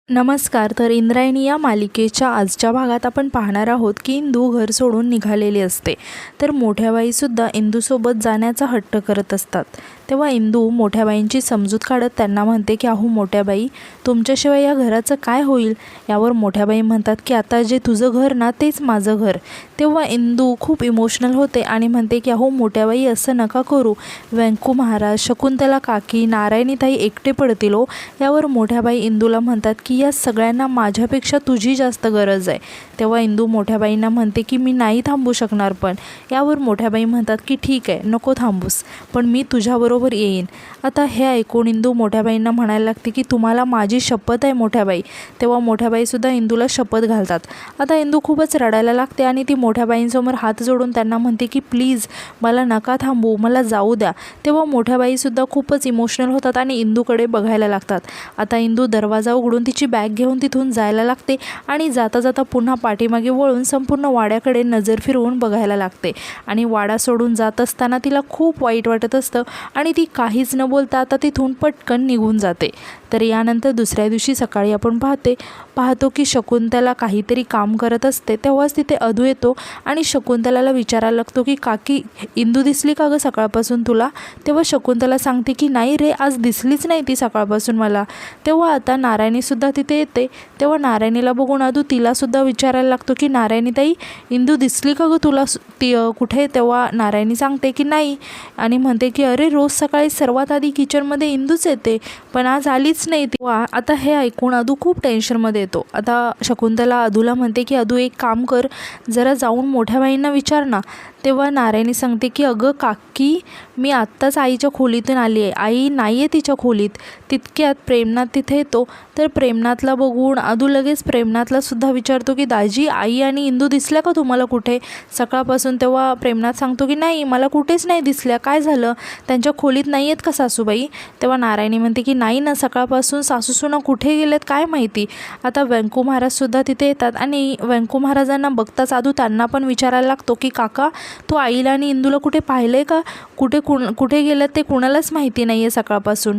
नमस्कार. तर इंद्रायणी या मालिकेच्या आजच्या भागात आपण पाहणार आहोत की इंदू घर सोडून निघालेली असते. तर मोठ्या बाईसुद्धा इंदूसोबत जाण्याचा हट्ट करत असतात. तेव्हा इंदू मोठ्या बाईंची समजूत काढत त्यांना म्हणते की अहो मोठ्या बाई, तुमच्याशिवाय या घराचं काय होईल. यावर मोठ्या बाई म्हणतात की आता जे तुझं घर ना तेच माझं घर. तेव्हा इंदू खूप इमोशनल होते आणि म्हणते की अहो मोठ्या बाई, असं नका करू. व्यंकू महाराज, शकुंतला काकी, नारायणीताई एकटे पडतील हो. यावर मोठ्या बाई इंदूला म्हणतात की या सगळ्यांना माझ्यापेक्षा तुझी जास्त गरज आहे. तेव्हा इंदू मोठ्या बाईंना म्हणते की मी नाही थांबू शकणार. पण यावर मोठ्या बाई म्हणतात की ठीक आहे, नको थांबूस, पण मी तुझ्याबरोबर येईन. आता हे ऐकून इंदू मोठ्या बाईंना म्हणायला लागते की तुम्हाला माझी शपथ आहे मोठ्या बाई. तेव्हा मोठ्या बाईसुद्धा इंदूला शपथ घालतात. आता इंदू खूपच रडायला लागते आणि ती मोठ्या बाईंसमोर हात जोडून त्यांना म्हणते की प्लीज मला नका थांबू, मला जाऊ द्या. तेव्हा मोठ्या बाईसुद्धा खूपच इमोशनल होतात आणि इंदूकडे बघायला लागतात. आता इंदू दरवाजा उघडून तिची बॅग घेऊन तिथून जायला लागते आणि जाता जाता पुन्हा पाठीमागे वळून संपूर्ण वाड्याकडे नजर फिरवून बघायला लागते. आणि वाडा सोडून जात असताना तिला खूप वाईट वाटत असतं आणि ती काहीच न बोलता आता तिथून पटकन निघून जाते. तर यानंतर दुसऱ्या दिवशी सकाळी आपण पाहतो की शकुंतला काहीतरी काम करत असते. तेव्हाच तिथे अदू येतो आणि शकुंतलाला विचारायला लागतो की काकी, इंदू दिसली का गं सकाळपासून तुला. तेव्हा शकुंतला सांगते की नाही रे, आज दिसलीच नाही ती सकाळपासून मला. तेव्हा आता नारायणीसुद्धा तिथे येते. तेव्हा नारायणीला बघून अदू तिलासुद्धा विचारायला लागतो की नारायणीताई, इंदू दिसली का गं तुला कुठे. तेव्हा नारायणी सांगते की नाही आणि म्हणते की अरे रोज सकाळी सर्वात आधी किचनमध्ये इंदूच येते, पण आज आलीच नाही ती. आता हे ऐकून अदू खूप टेन्शनमध्ये येतो. आता शकुंतला अदूला म्हणते की अदू एक काम कर, जरा जाऊन मोठ्या बाईंना विचार ना. तेव्हा नारायणी सांगते की अगं काकी, मी आत्ताच आईच्या खोलीतून आली आहे, आई नाही आहे तिच्या खोलीत. तितक्यात प्रेमनाथ तिथे येतो. तर प्रेमनाथला बघून अदू लगेच प्रेमनाथलासुद्धा विचारतो की दाजी, आई आणि इंदू दिसल्या का तुम्हाला कुठे सकाळपासून. तेव्हा प्रेमनाथ सांगतो की नाही, मला कुठेच नाही दिसल्या. काय झालं, त्यांच्या खोलीत नाही आहेत का सासूबाई. तेव्हा नारायणी म्हणते की नाही ना, सकाळपासून सासूसुना कुठे गेलेत काय माहिती. आता व्यंकू महाराजसुद्धा तिथे येतात आणि व्यंकू महाराजांना बघताच अदू त्यांना पण विचारायला लागतो की काका, तू आईला आणि इंदूला कुठे पाहिलं आहे का. कुठे गेल्यात ते कुणालाच माहिती नाही आहे सकाळपासून.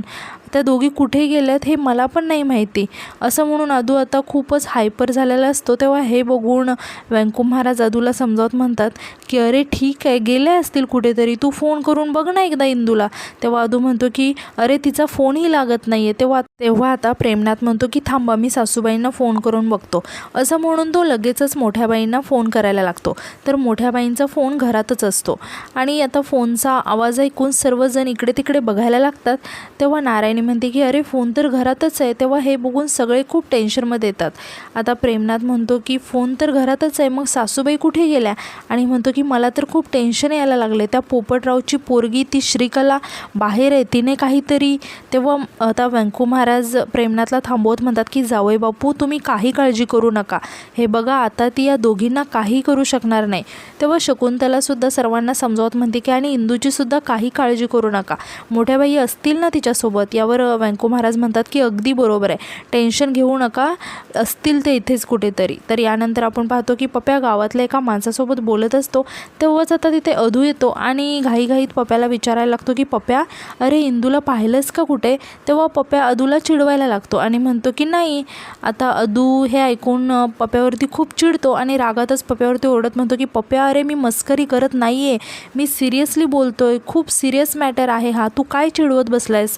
त्या दोघी कुठे गेल्यात हे मला पण नाही माहिती. असं म्हणून अदू आता खूपच हायपर झालेला असतो. तेव्हा हे बघून व्यंकू महाराज अदूला समजावत म्हणतात की अरे ठीक आहे, गेले असतील कुठेतरी, तू फोन करून बघ ना एकदा इंदूला. तेव्हा अदू म्हणतो की अरे तिचा फोनही लागत नाही आहे. तेव्हा आता प्रेमनाथ म्हणतो की थांबा, मी सासूबाईंना फोन करून बघतो. असं म्हणून तो लगेचच मोठ्या बाईंना फोन करायला लागतो. तर मोठ्या बाईंचा फोन घरातच असतो आणि आता फोनचा आवाज ऐकून सर्वजण इकडे तिकडे बघायला लागतात. तेव्हा नारायणी म्हणते की अरे फोन तर घरातच आहे. तेव्हा हे बघून सगळे खूप टेन्शनमध्ये येतात. आता प्रेमनाथ म्हणतो की फोन तर घरातच आहे, मग सासूबाई कुठे गेल्या. आणि म्हणतो की मला तर खूप टेन्शन यायला लागले. त्या पोपटरावची पोरगी ती श्रीकला बाहेर आहे, तिने काहीतरी. तेव्हा आता व्यंकू महाराज प्रेमनाथला थांबवत म्हणतात की जावई बापू, तुम्ही काही काळजी करू नका. हे बघा, आता ती या दोघींना काही करू शकणार नाही. तेव्हा शकुंतलासुद्धा सर्वांना समजावत म्हणते की आणि इंदूचीसुद्धा काही काळजी करू नका, मोठ्या बाई असतील ना तिच्यासोबत. यावर व्यंकू महाराज म्हणतात की अगदी बरोबर आहे, टेन्शन घेऊ नका, असतील ते इथेच कुठेतरी. तर यानंतर आपण पाहतो की पप्या गावातल्या एका माणसासोबत बोलत असतो. तेव्हाच आता तिथे अदू येतो आणि घाईघाईत पप्याला विचारायला लागतो की पप्या, अरे इंदूला पाहिलंस का कुठे. तेव्हा पप्या अदूला चिडवायला लागतो आणि म्हणतो की नाही. आता अदू हे ऐकून पप्यावरती खूप चिडतो आणि रागातच पप्यावरती ओरडत म्हणतो की पप्या, अरे मी मस्करी करत नाही आहे, मी सिरियसली बोलतोय, खूप सिरियस मॅटर आहे हा, तू काय चिडवत बसलायस.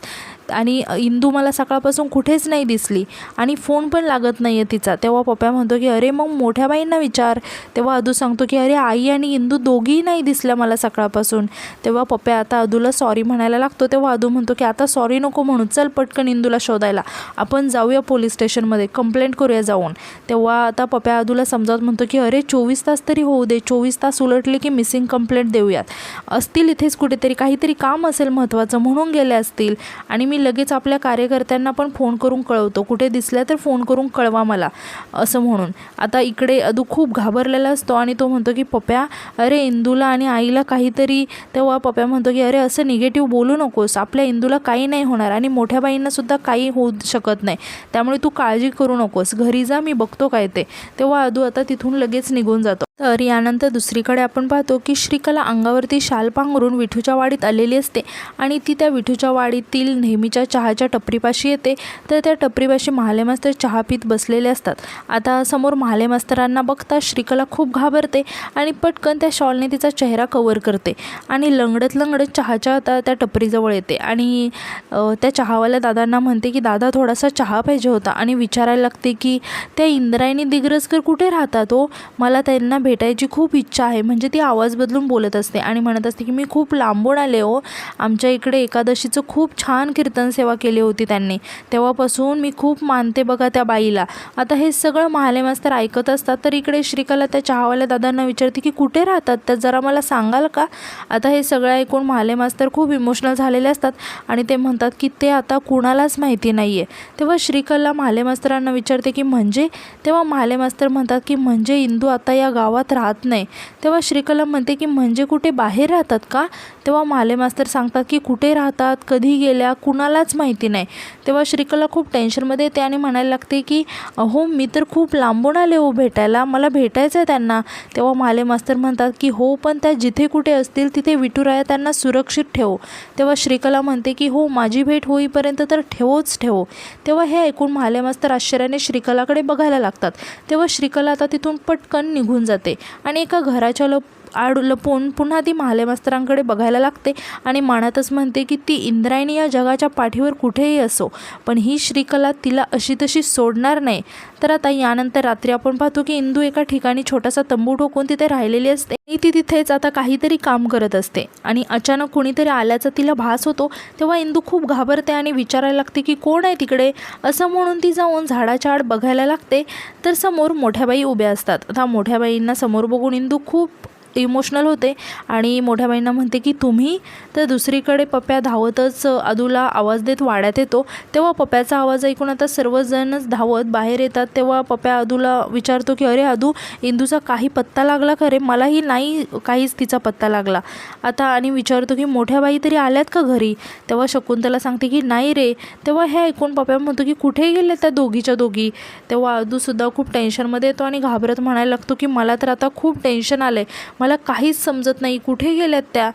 आणि इंदू मला सकाळपासून कुठेच नाही दिसली आणि फोन पण लागत नाही आहे तिचा. तेव्हा पप्या म्हणतो की अरे मग मोठ्या बाईंना विचार. तेव्हा अदू सांगतो की अरे आई आणि इंदू दोघीही नाही दिसल्या मला सकाळपासून. तेव्हा पप्या आता अदूला सॉरी म्हणायला लागतो. तेव्हा अदू म्हणतो की आता सॉरी नको म्हणू, चल पटकन इंदूला शोधायला आपण जाऊया पोलीस स्टेशनमध्ये, कंप्लेंट करूया जाऊन. तेव्हा आता पप्या अदूला समजावत म्हणतो की अरे 24 तास तरी होऊ दे, 24 तास उलटले की मिसिंग कंप्लेंट देऊयात. असतील इथेच कुठेतरी, काहीतरी काम असेल महत्त्वाचं म्हणून गेले असतील. आणि मी लगेच आपल्या कार्यकर्त्यांना पण फोन करून कळवतो, कुठे दिसल्या तर फोन करून कळवा मला, असं म्हणून. आता इकडे अदू खूप घाबरलेला असतो आणि तो म्हणतो की पप्या, अरे इंदूला आणि आईला काहीतरी. तेव्हा पप्या म्हणतो की अरे असं निगेटिव्ह बोलू नकोस, आपल्या इंदूला काही नाही होणार आणि मोठ्या बाईंनासुद्धा काही होऊ शकत नाही, त्यामुळे तू काळजी करू नकोस, घरी जा, मी बघतो काय ते. तेव्हा अदू आता तिथून लगेच निघून जातो. तर यानंतर दुसरीकडे आपण पाहतो की श्रीकला अंगावरती शाल पांघरून विठूच्या वाडीत आलेली असते आणि ती त्या विठूच्या वाडीतील नेहमीच्या चहाच्या टपरीपाशी येते. तर त्या टपरीपाशी महाले मास्तर चहा पीत बसलेले असतात. आता समोर महाले मास्तरांना बघता श्रीकला खूप घाबरते आणि पटकन त्या शॉलने तिचा चेहरा कव्हर करते आणि लंगडत लंगडत चहाच्या त्या टपरीजवळ येते आणि त्या चहावाल्या दादांना म्हणते की दादा थोडासा चहा पाहिजे होता आणि विचारायला लागते की त्या इंद्रायणी दिग्रसकर कुठे राहतात हो, मला त्यांना भेटायची खूप इच्छा आहे. म्हणजे ती आवाज बदलून बोलत असते आणि म्हणत असते की मी खूप लांबून आले हो, आमच्या इकडे एकादशीचं खूप छान कीर्तन सेवा केली होती त्यांनी, तेव्हापासून मी खूप मानते बघा त्या बाईला. आता हे सगळं महाले मास्तर ऐकत असतात. तर इकडे श्रीकला त्या चहावाल्या दादांना विचारते की कुठे राहतात तर जरा मला सांगाल का. आता हे सगळं ऐकून महाले मास्तर खूप इमोशनल झालेले असतात आणि ते म्हणतात की ते आता कुणालाच माहिती नाही आहे. तेव्हा श्रीकला महाले मास्तरांना विचारते की म्हणजे. तेव्हा महाले मास्तर म्हणतात की म्हणजे इंदू आता या गावात राहत नाही. तेव्हा श्रीकला म्हणते की म्हणजे कुठे बाहेर राहतात का. तेव्हा महाले मास्तर सांगतात की कुठे राहतात, कधी गेल्या, कुणालाच माहिती नाही. तेव्हा श्रीकला खूप टेन्शनमध्ये येते आणि म्हणायला लागते की हो मी तर खूप लांबून आले हो भेटायला, मला भेटायचं आहे त्यांना. तेव्हा महाले मास्तर म्हणतात की हो पण त्या जिथे कुठे असतील तिथे विठुराया त्यांना सुरक्षित ठेव. तेव्हा श्रीकला म्हणते की हो माझी भेट होईपर्यंत तर ठेवोच ठेवो. तेव्हा हे ऐकून महाले मास्तर आश्चर्याने श्रीकलाकडे बघायला लागतात. तेव्हा श्रीकला आता तिथून पटकन निघून जाते आणि एका घराच्या आड लपून पुन्हा ती महाले मास्तरांकडे बघायला लागते आणि मनातच म्हणते की ती इंद्रायणी या जगाच्या पाठीवर कुठेही असो पण ही श्रीकला तिला अशी तशी सोडणार नाही. तर आता यानंतर रात्री आपण पाहतो की इंदू एका ठिकाणी छोटासा तंबू ठोकून तिथे राहिलेली असते आणि ती तिथेच आता काहीतरी काम करत असते आणि अचानक कुणीतरी आल्याचा तिला भास होतो. तेव्हा इंदू खूप घाबरते आणि विचारायला लागते की कोण आहे तिकडे, असं म्हणून ती जाऊन झाडाच्या आड बघायला लागते. तर समोर मोठ्याबाई उभ्या असतात. आता मोठ्याबाईंना समोर बघून इंदू खूप इमोशनल होते आणि मोठ्या बाईंना म्हणते की तुम्ही. तर दुसरीकडे पप्प्या धावतच अदूला आवाज देत वाड्यात येतो. तेव्हा पप्प्याचा आवाज ऐकून आता सर्वजणच धावत बाहेर येतात. तेव्हा पप्प्या अदूला विचारतो की अरे अदू इंदूचा काही पत्ता लागला का रे, मलाही नाही काहीच तिचा पत्ता लागला. आता आणि विचारतो की मोठ्या बाई तरी आल्यात का घरी. तेव्हा शकुंतला सांगते की नाही रे. तेव्हा हे ऐकून पप्प्या म्हणतो की कुठे गेले त्या दोघीच्या दोघी. तेव्हा अदूसुद्धा खूप टेन्शनमध्ये येतो आणि घाबरत म्हणायला लागतो की मला तर आता खूप टेन्शन आलं आहे, मला काहीच समजत नाही कुठे गेल्यात त्या.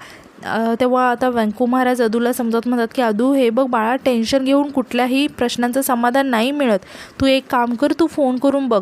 तेव्हा आता व्यंकू महाराज अदूला समजत म्हणतात की अदू हे बघ बाळा, टेन्शन घेऊन कुठल्याही प्रश्नांचं समाधान नाही मिळत, तू एक काम कर, तू फोन करून बघ.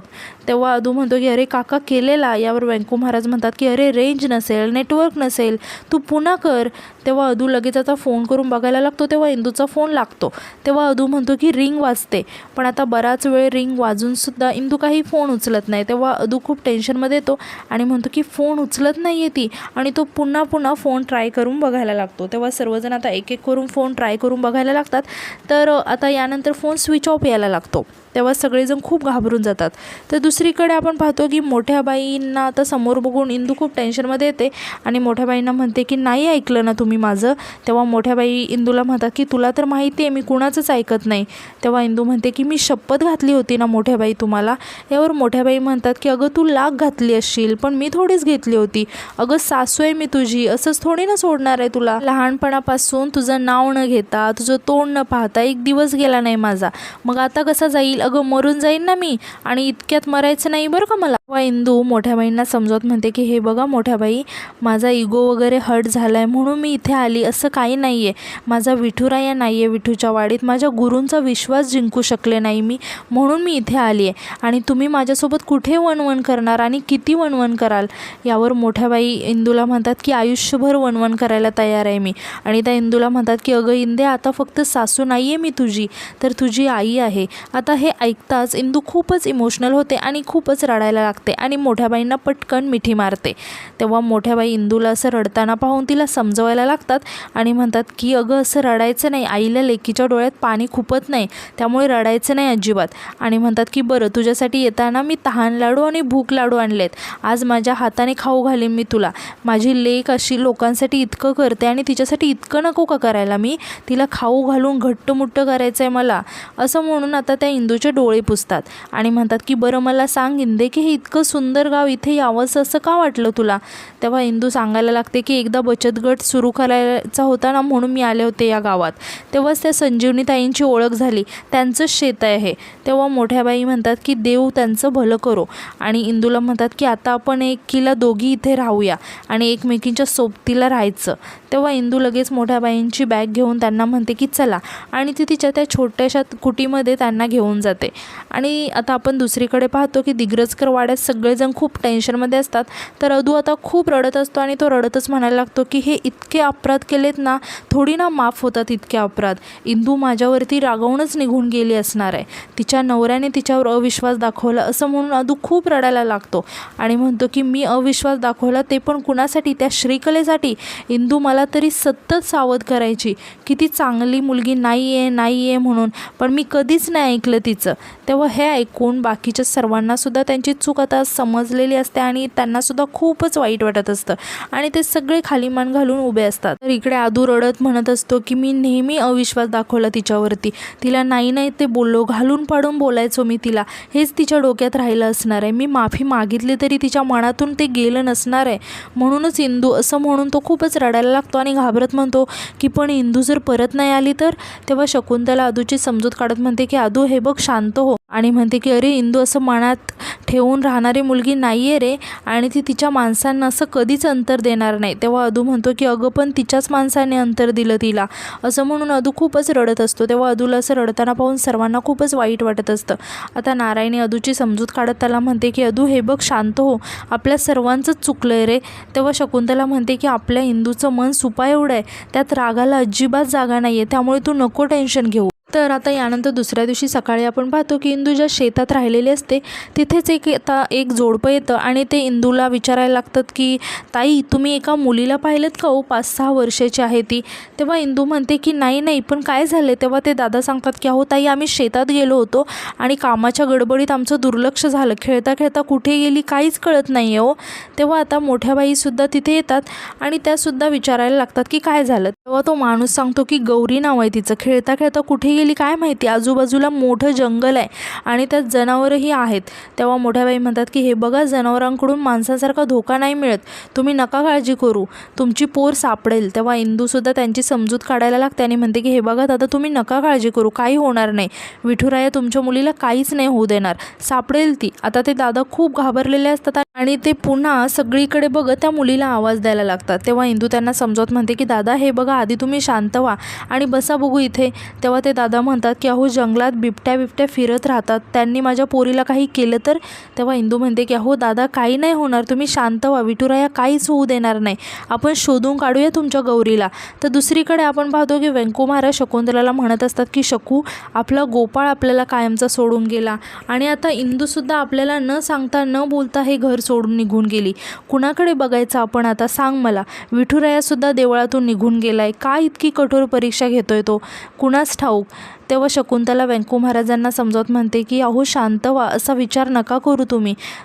तेव्हा अदू म्हणतो की अरे काका केलेला. यावर व्यंकू महाराज म्हणतात की अरे रेंज नसेल, नेटवर्क नसेल, तू पुन्हा कर. तेव्हा अदू लगेच आता फोन करून बघायला लागतो. तेव्हा इंदूचा फोन लागतो. तेव्हा अदू म्हणतो की रिंग वाजते, पण आता बराच वेळ रिंग वाजूनसुद्धा इंदू काही फोन उचलत नाही. तेव्हा अदू खूप टेन्शनमध्ये येतो आणि म्हणतो की फोन उचलत नाही आहे ती आणि तो पुन्हा पुन्हा फोन ट्राय करून बघायला लागतो. तेव्हा सर्वजण आता एक एक करून फोन ट्राय करून बघायला लागतात. तर आता यानंतर फोन स्विच ऑफ यायला लागतो. तेव्हा सगळेजण खूप घाबरून जातात. तर दुसरीकडे आपण पाहतो की मोठ्या बाईंना आता समोर बघून इंदू खूप टेन्शनमध्ये येते आणि मोठ्या बाईंना म्हणते की नाही ऐकलं ना तुम्ही माझं. तेव्हा मोठ्या बाई इंदूला म्हणतात की तुला तर माहिती आहे मी कुणाचंच ऐकत नाही. तेव्हा इंदू म्हणते की मी शपथ घातली होती ना मोठ्या बाई तुम्हाला. यावर मोठ्या बाई म्हणतात की अगं तू लाख घातली असशील पण मी थोडीच घेतली होती. अगं सासू आहे मी तुझी, असंच थोडी ना सोडणार आहे तुला. लहानपणापासून तुझं नाव न घेता, तुझं तोंड न पाहता एक दिवस गेला नाही माझा, मग आता कसा जाईल. अगं मरून जाईन ना मी आणि इतक्यात मरायचं नाही बरं का मला. तेव्हा इंदू मोठ्या बाईंना समजवत म्हणते की हे बघा मोठ्या बाई, माझा इगो वगैरे हर्ट झाला आहे म्हणून मी इथे आली, असं काही नाही आहे. माझा विठुराया नाही आहे विठूच्या वाडीत, माझ्या गुरूंचा विश्वास जिंकू शकले नाही मी म्हणून मी इथे आली आहे आणि तुम्ही माझ्यासोबत कुठे वणवण करणार आणि किती वणवण कराल. यावर मोठ्या बाई इंदूला म्हणतात की आयुष्यभर वणवण करायला तयार आहे मी. आणि त्या इंदूला म्हणतात की अगं इंदे आता फक्त सासू नाही आहे मी तुझी, तर तुझी आई आहे. आता हे ऐकताच इंदू खूपच इमोशनल होते आणि खूपच रडायला लागते आणि मोठ्या बाईंना पटकन मिठी मारते. तेव्हा मोठ्या बाई इंदूला असं रडताना पाहून तिला समजवायला लागतात आणि म्हणतात की अगं असं रडायचं नाही, आईला लेकीच्या डोळ्यात पाणी खुपत नाही, त्यामुळे रडायचं नाही अजिबात. आणि म्हणतात की बरं तुझ्यासाठी येताना मी तहान लाडू आणि भूक लाडू आणलेत, आज माझ्या हाताने खाऊ घालीन मी तुला. माझी लेक अशी लोकांसाठी इतकं करते आणि तिच्यासाठी इतकं नको का करायला, मी तिला खाऊ घालून घट्टमुट्ट करायचं आहे मला. असं म्हणून आता त्या इंदूच्या इंदूचे डोळे पुसतात आणि म्हणतात की बरं मला सांग इंदे की हे इतकं सुंदर गाव इथे यावंसं असं का वाटलं तुला. तेव्हा इंदू सांगायला लागते की एकदा बचत गट सुरू करायचा होता ना, म्हणून मी आले होते या गावात. तेव्हाच त्या संजीवनी ताईंची ओळख झाली, त्यांचंच शेत आहे हे. तेव्हा मोठ्या बाई म्हणतात की देव त्यांचं भलं करो आणि इंदूला म्हणतात की आता आपण एकीला दोघी इथे राहूया आणि एकमेकींच्या सोबतीला राहायचं. तेव्हा इंदू लगेच मोठ्या बाईंची बॅग घेऊन त्यांना म्हणते की चला, आणि ती तिच्या त्या छोट्याशा कुटीमध्ये त्यांना घेऊन जाते. आणि आता आपण दुसरीकडे पाहतो की दिग्रजकर वाड्यात सगळेजण खूप टेन्शनमध्ये असतात. तर अदू आता खूप रडत असतो आणि तो रडतच म्हणायला लागतो की हे इतके अपराध केलेत ना, थोडी ना माफ होतात इतके अपराध. इंदू माझ्यावरती रागावूनच निघून गेली असणार आहे, तिच्या नवऱ्याने तिच्यावर अविश्वास दाखवला असं म्हणून अदू खूप रडायला लागतो आणि म्हणतो की मी अविश्वास दाखवला ते पण कुणासाठी, त्या श्रीकलेसाठी. इंदू मला तरी सतत सावध करायची की ती चांगली मुलगी नाही आहे म्हणून, पण मी कधीच नाही ऐकलं तिचं. तेव्हा हे ऐकून बाकीच्या सर्वांनासुद्धा त्यांची चूक आता समजलेली असते आणि त्यांनासुद्धा खूपच वाईट वाटत असतं आणि ते सगळे खाली मान घालून उभे असतात. तर इकडे आदू रडत म्हणत असतो की मी नेहमी अविश्वास दाखवला तिच्यावरती, तिला नाही ते बोललो, घालून पाडून बोलायचो मी तिला, हेच तिच्या डोक्यात राहिलं असणार आहे. मी माफी मागितली तरी तिच्या मनातून ते गेलं नसणार आहे, म्हणूनच इंदू असं म्हणून तो खूपच रडायला लागतो आणि घाबरत म्हणतो की पण इंदू जर परत नाही आली तर. तेव्हा शकुंतला आदूची समजूत काढत म्हणते की आदू हे बघ शांत हो, आणि म्हणते की अरे इंदू असं मनात ठेवून राहणारी मुलगी नाही आहे रे, आणि ती तिच्या माणसांना असं कधीच अंतर देणार नाही. तेव्हा अदू म्हणतो की अगं पण तिच्याच माणसाने अंतर दिलं तिला, असं म्हणून अदू खूपच रडत असतो. तेव्हा अदूला असं रडताना पाहून सर्वांना खूपच वाईट वाटत असतं. आता नारायणी अदूची समजूत काढत त्याला म्हणते की अदू हे बघ शांत हो, आपल्या सर्वांचंच चुकलं आहे रे. तेव्हा शकुंतला म्हणते की आपल्या इंदूचं मन सुपा एवढं आहे, त्यात रागाला अजिबात जागा नाही आहे, त्यामुळे तू नको टेन्शन घेऊ. तर आता यानंतर दुसऱ्या दिवशी सकाळी आपण पाहतो की इंदू ज्या शेतात राहिलेली असते तिथेच एक जोडपं येतं आणि ते इंदूला विचारायला लागतात की ताई तुम्ही एका मुलीला पाहिलं का हो, 5-6 वर्षाची आहे ती. तेव्हा इंदू म्हणते की नाही पण काय झालं. तेव्हा ते दादा सांगतात की अहो ताई आम्ही शेतात गेलो होतो आणि कामाच्या गडबडीत आमचं दुर्लक्ष झालं, खेळता खेळता कुठे गेली काहीच कळत नाही आहे हो. तेव्हा आता मोठ्या बाईसुद्धा तिथे येतात आणि त्यासुद्धा विचारायला लागतात की काय झालं. तेव्हा तो माणूस सांगतो की गौरी नाव आहे तिचं, खेळता खेळता कुठे गेली काय माहिती, आजूबाजूला मोठं जंगल आहे आणि त्यात जनावरही आहेत. तेव्हा मोठ्या बाई म्हणतात की हे बघा जनावरांकडून माणसासारखा धोका नाही मिळत, तुम्ही नका काळजी करू, तुमची पोर सापडेल. तेव्हा इंदूसुद्धा त्यांची समजूत काढायला लागते आणि म्हणते की हे बघा दादा तुम्ही नका काळजी करू, काही होणार नाही, विठुराया तुमच्या मुलीला काहीच नाही होऊ देणार, सापडेल ती. आता ते दादा खूप घाबरलेले असतात आणि ते पुन्हा सगळीकडे बघत त्या मुलीला आवाज द्यायला लागतात. तेव्हा इंदू त्यांना समजवत म्हणते की दादा हे बघा आधी तुम्ही शांत व्हा आणि बसा बघू इथे. तेव्हा ते दादा म्हणतात की अहो जंगलात बिबट्या फिरत राहतात, त्यांनी माझ्या पोरीला काही केलं तर. तेव्हा इंदू म्हणते की अहो दादा काही नाही होणार, तुम्ही शांत व्हा, विठुराया काहीच होऊ देणार नाही, आपण शोधून काढूया तुमच्या गौरीला. तर दुसरीकडे आपण पाहतो की व्यंकू महाराज शकुंतलाला म्हणत असतात की शकू आपला गोपाळ आपल्याला कायमचा सोडून गेला आणि आता इंदूसुद्धा आपल्याला न सांगता न बोलता हे घर सोडून निघून गेली, कुणाकडे बघायचं आपण आता सांग मला. विठुरायासुद्धा देवळातून निघून गेलाय, का इतकी कठोर परीक्षा घेतोय तो कुणास ठाऊक. तेव्हा शकुंतला व्यंकू महाराजांना समजावत म्हणते की अहो शांत व्हा, असा विचार नका करू,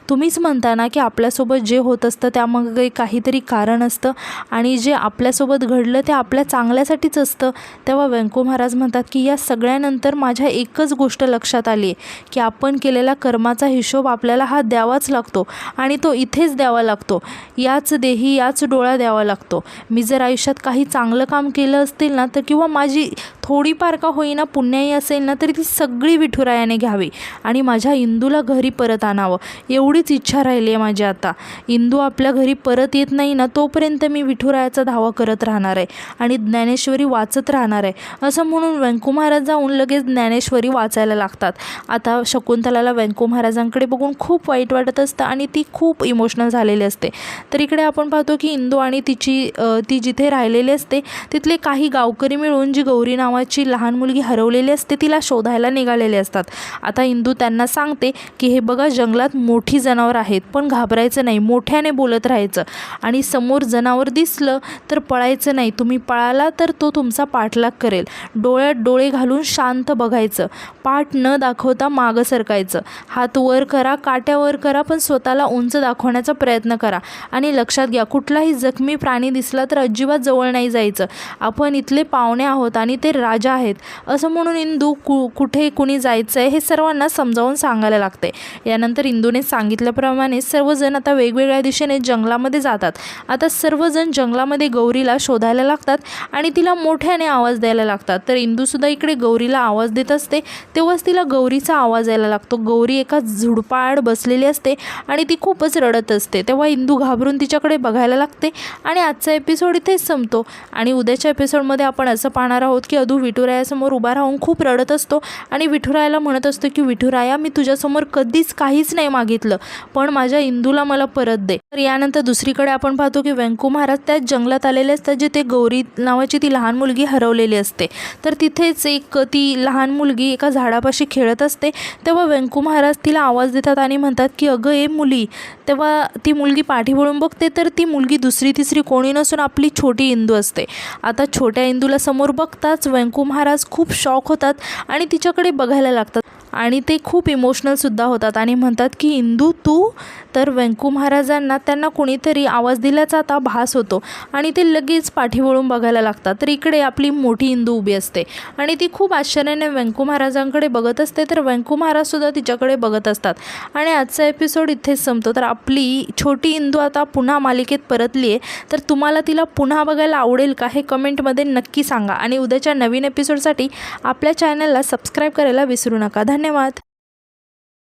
तुम्हीच म्हणता ना की आपल्यासोबत जे होत असतं त्यामागे काहीतरी कारण असतं आणि जे आपल्यासोबत घडलं ते आपल्या चांगल्यासाठीच असतं. तेव्हा व्यंकू महाराज म्हणतात की या सगळ्यानंतर माझ्या एकच गोष्ट लक्षात आली आहे की आपण केलेला कर्माचा हिशोब आपल्याला हा द्यावाच लागतो आणि तो इथेच द्यावा लागतो, याच देही याच डोळा द्यावा लागतो. मी जर आयुष्यात काही चांगलं काम केलं असतील ना तर किंवा माझी थोडीफार का होईना पुण्याई असेल ना तरी ती सगळी विठुरायाने घ्यावी आणि माझ्या इंदूला घरी परत आणावं, एवढीच इच्छा राहिली आहे माझी. आता इंदू आपल्या घरी परत येत नाही ना तोपर्यंत मी विठुरायाचा धावा करत राहणार आहे आणि ज्ञानेश्वरी वाचत राहणार आहे, असं म्हणून व्यंकू महाराज जाऊन लगेच ज्ञानेश्वरी वाचायला लागतात. आता शकुंतलाला व्यंकू महाराजांकडे बघून खूप वाईट वाटत असतं आणि ती खूप इमोशनल झालेली असते. तर इकडे आपण पाहतो की इंदू आणि ती जिथे राहिलेली असते तिथले काही गावकरी मिळून जी गौरी नावाची लहान मुलगी हरवलेली असते तिला शोधायला निघालेले असतात. आता इंदू त्यांना सांगते की हे बघा जंगलात मोठी जनावर आहेत पण घाबरायचं नाही, मोठ्याने बोलत राहायचं आणि समोर जनावर दिसलं तर पळायचं नाही, तुम्ही पळाला तर तो तुमचा पाठलाग करेल, डोळ्यात डोळे घालून शांत बघायचं, पाठ न दाखवता मागं सरकायचं, हात वर करा काट्यावर करा पण स्वतःला उंच दाखवण्याचा प्रयत्न करा आणि लक्षात घ्या कुठलाही जखमी प्राणी दिसला तर अजिबात जवळ नाही जायचं, आपण इथले पाहुणे आहोत आणि ते राजा आहेत, असं म्हणून म्हणून इंदू कुठे कुणी जायचं आहे हे सर्वांना समजावून सांगायला लागते. यानंतर इंदूने सांगितल्याप्रमाणे सर्वजण आता वेगवेगळ्या दिशेने जंगलामध्ये जातात. आता सर्वजण जंगलामध्ये गौरीला शोधायला लागतात आणि तिला मोठ्याने आवाज द्यायला लागतात. तर इंदूसुद्धा इकडे गौरीला आवाज देत असते. तेव्हाच तिला गौरीचा आवाज यायला लागतो. गौरी एका झुडपाआड बसलेली असते आणि ती खूपच रडत असते. तेव्हा इंदू घाबरून तिच्याकडे बघायला लागते आणि आजचा एपिसोड इथेच संपतो. आणि उद्याच्या एपिसोडमध्ये आपण असं पाहणार आहोत की अदू विठुरायासमोर उभा राहून खूप रडत असतो आणि विठुरायाला म्हणत असतो की विठुराया, मी तुझ्यासमोर कधीच काहीच नाही मागितलं, पण माझ्या इंदूला मला परत दे. तर यानंतर दुसरीकडे आपण पाहतो की व्यंकू महाराज त्याच जंगलात आलेले असतात जिथे गौरी नावाची ती लहान मुलगी हरवलेली असते. तर तिथेच एक ती लहान मुलगी एका झाडापाशी खेळत असते. तेव्हा व्यंकू महाराज तिला आवाज देतात आणि म्हणतात की अगं ए मुली. तेव्हा ती मुलगी पाठी वळून बघते तर ती मुलगी दुसरी तिसरी कोणी नसून आपली छोटी इंदू असते. आता छोट्या इंदूला समोर बघताच व्यंकू महाराज खूप शॉक होतात आणि तिच्याकडे बघायला लागतात आणि ते खूप इमोशनलसुद्धा होतात आणि म्हणतात की इंदू तू. तर व्यंकू महाराजांना त्यांना कोणीतरी आवाज दिल्याचा आता भास होतो आणि ते लगेच पाठी वळून बघायला लागतात. तर इकडे आपली मोठी इंदू उभी असते आणि ती खूप आश्चर्याने व्यंकू महाराजांकडे बघत असते. तर व्यंकू महाराजसुद्धा तिच्याकडे बघत असतात आणि आजचा एपिसोड इथेच संपतो. तर आपली छोटी इंदू आता पुन्हा मालिकेत परतली आहे. तर तुम्हाला तिला पुन्हा बघायला आवडेल का हे कमेंटमध्ये नक्की सांगा आणि उद्याच्या नवीन एपिसोडसाठी आपल्या चॅनलला सबस्क्राईब करायला विसरू नका. धन्यवाद.